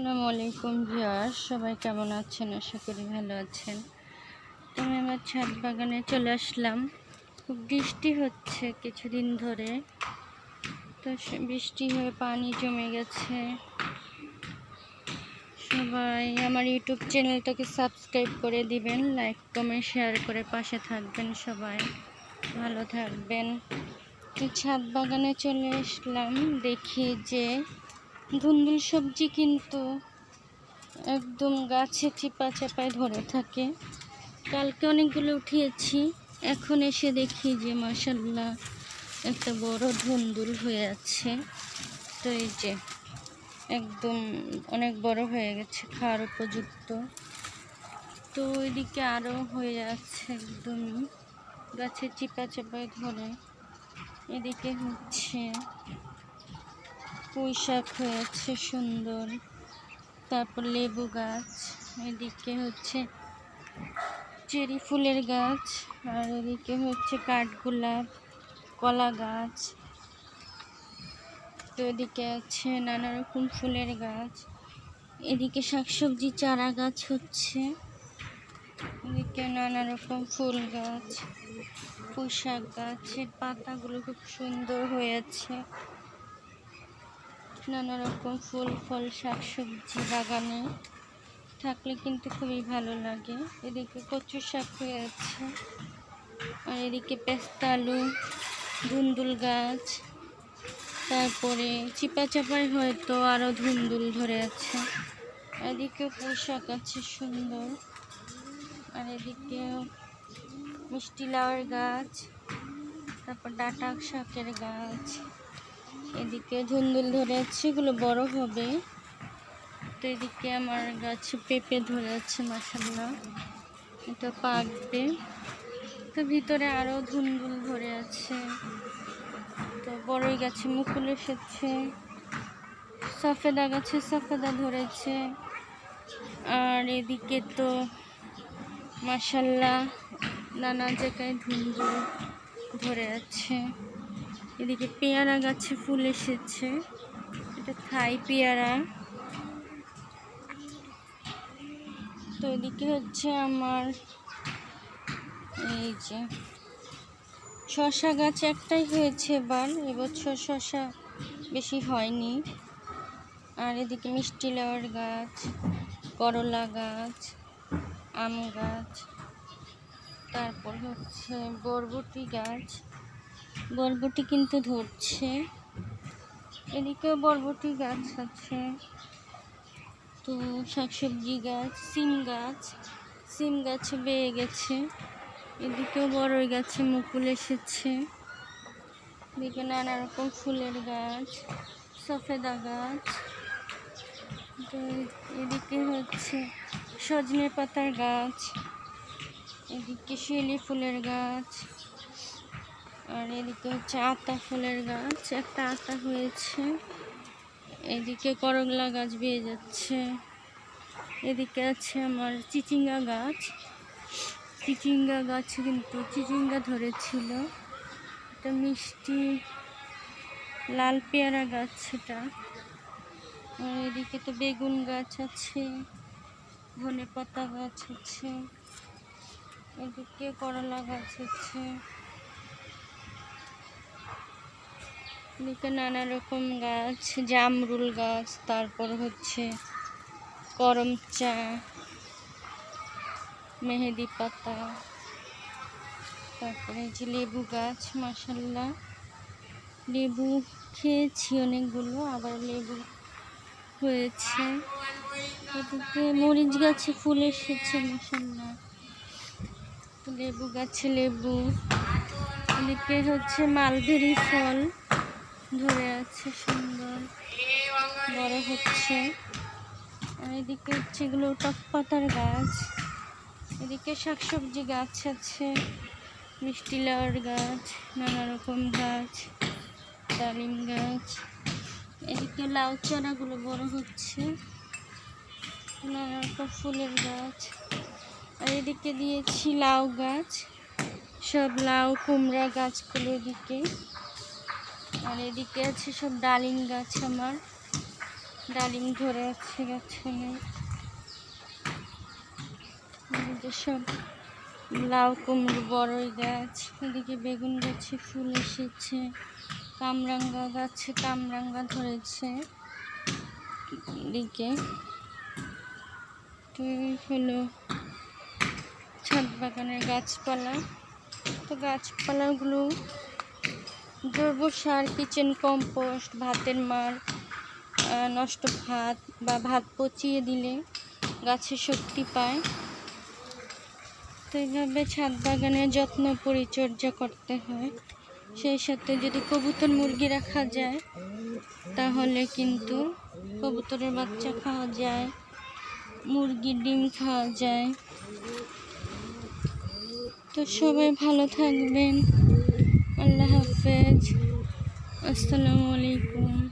আসসালামু আলাইকুম ভিউয়ার্স, সবাই কেমন আছেন? আশা করি ভালো আছেন। তো আমি আমার ছাদ বাগানে চলে আসলাম। খুব বৃষ্টি হচ্ছে কিছুদিন ধরে, তো বৃষ্টি হয়ে পানি জমে গেছে। সবাই আমার ইউটিউব চ্যানেলটাকে সাবস্ক্রাইব করে দিবেন, লাইক কমেন্ট শেয়ার করে পাশে থাকবেন। সবাই ভালো থাকবেন। তো ছাদ বাগানে চলে আসলাম, দেখি যে ধুন্দুল সবজি কিন্তু একদম গাছে চিপা চাপায় ধরে থাকে। কালকে অনেকগুলো উঠিয়েছি, এখন এসে দেখি যে মাশাআল্লাহ একটা বড় ধুন্দুল হয়ে আছে। তো এই যে একদম অনেক বড় হয়ে গেছে, খাওয়ার উপযুক্ত। তো ওইদিকে আরও হয়ে আছে, একদমই গাছে চিপা চাপায় ধরে। এদিকে হচ্ছে পুঁই শাক হয়েছে সুন্দর, তারপর লেবু গাছ, এদিকে হচ্ছে চেরি ফুলের গাছ, আর এদিকে হচ্ছে কাঠগোলাপ, কলা গাছ। তো এদিকে আছে নানা রকম ফুলের গাছ। এদিকে শাকসবজি চারা গাছ হচ্ছে, এদিকে নানা রকম ফুল গাছ, পুঁই শাক গাছের পাতাগুলো খুব সুন্দর হয়েছে। নানা রকম ফুল ফল শাকসবজি বাগানে থাকলে কিন্তু খুবই ভালো লাগে। এদিকে কচু শাক হয়ে আছে, আর এদিকে পেস্তা আলু, ধুন্দুল গাছ, তারপরে চিপা চাপায় হয়তো আরও ধুন্দুল ধরে আছে। এদিকে পুঁই শাক আছে সুন্দর, আর এদিকে মিষ্টি লাউয়ের গাছ, তারপর ডাঁটা শাকের গাছ। এদিকে ধুন্দুল ধরে আছে, এগুলো বড় হবে। তো এদিকে আমার গাছে পেঁপে ধরে আছে মাশাআল্লাহ, এটা পাকবে। তো ভিতরে আরও ধুন্দুল ধরে আছে। তো বড়ই গাছে মুকুল এসেছে, সফেদা গাছে সফেদা ধরেছে। আর এদিকে তো মাশাআল্লাহ নানা জায়গায় ধুন্দুল ধরে আছে। এদিকে পেয়ারা গাছে ফুল এসেছে, এটা থাই পেয়ারা। তো এদিকে হচ্ছে আমার এই যে শসা গাছ একটাই হয়েছে এবছর শসা বেশি হয়নি। আর এদিকে মিষ্টি লাউয়ের গাছ, করলা গাছ, আম গাছ, তারপর হচ্ছে বরবটি গাছ। বরবটি কিন্তু ধরছে, এদিকেও বরবটি গাছ আছে। তো শাকসবজি গাছ, সিম গাছে বেয়ে গেছে। এদিকেও বড়ই গাছে মুকুল এসেছে। এদিকে নানা রকম ফুলের গাছ, সফেদা গাছ। তো এদিকে হচ্ছে সজনে পাতার গাছ, এদিকে শিউলি ফুলের গাছ, আর এদিকে হচ্ছে আতা ফুলের গাছ, একটা আতা হয়েছে। এদিকে করলা গাছ বেয়ে যাচ্ছে। এদিকে আছে আমার চিচিঙ্গা গাছ, চিচিঙ্গা গাছে কিন্তু চিচিঙ্গা ধরেছিল। এটা মিষ্টি লাল পেয়ারা গাছ সেটা। আর এদিকে তো বেগুন গাছ আছে, ধনে পাতা গাছ আছে, এদিকে করলা গাছ আছে। এদিকে নানা রকম গাছ, জামরুল গাছ, তারপর হচ্ছে করমচা, মেহেদি পাতা, তারপরে যে লেবু গাছ। মাশাআল্লাহ লেবু খেয়েছি অনেকগুলো, আবার লেবু হয়েছে। এদিকে মরিচ গাছে ফুল এসেছে মাশাআল্লাহ, লেবু গাছে লেবু। এদিকে হচ্ছে মালবেরি ফল ধরে আছে, সুন্দর বড় হচ্ছে। আর এদিকে হচ্ছে এগুলো টক পাতার গাছ। এদিকে শাকসবজি গাছ আছে, মিষ্টি লাউয়ের গাছ, নানা রকম গাছ, ডালিম গাছ। এদিকে লাউ চারাগুলো বড় হচ্ছে, নানা রকম ফুলের গাছ। আর এদিকে দিয়েছি লাউ গাছ, সব লাউ কুমড়া গাছগুলো এদিকে। আর এদিকে আছে সব ডালিম গাছ আমার। ডালিম ধরে আছে গাছখানে। এদিকে সব লাউ কুমড়ো বড়ই গাছ, এদিকে বেগুন গাছে ফুল এসেছে, কামরাঙ্গা গাছে কামরাঙ্গা ধরেছে। এদিকে তো হলো ছাদ বাগানের গাছপালা। তো গাছপালাগুলো জৈব সার, কিচেন কম্পোস্ট, ভাতের মার, নষ্ট ভাত বা ভাত পচিয়ে দিলে গাছে শক্তি পায়। তো এইভাবে ছাদ বাগানের যত্ন পরিচর্যা করতে হয়। সেই সাথে যদি কবুতর মুরগি রাখা যায় তাহলে কিন্তু কবুতরের বাচ্চা খাওয়া যায়, মুরগির ডিম খাওয়া যায়। তো সবাই ভালো থাকবেন। আল্লাহ হাফেজ। আসসালামু আলাইকুম।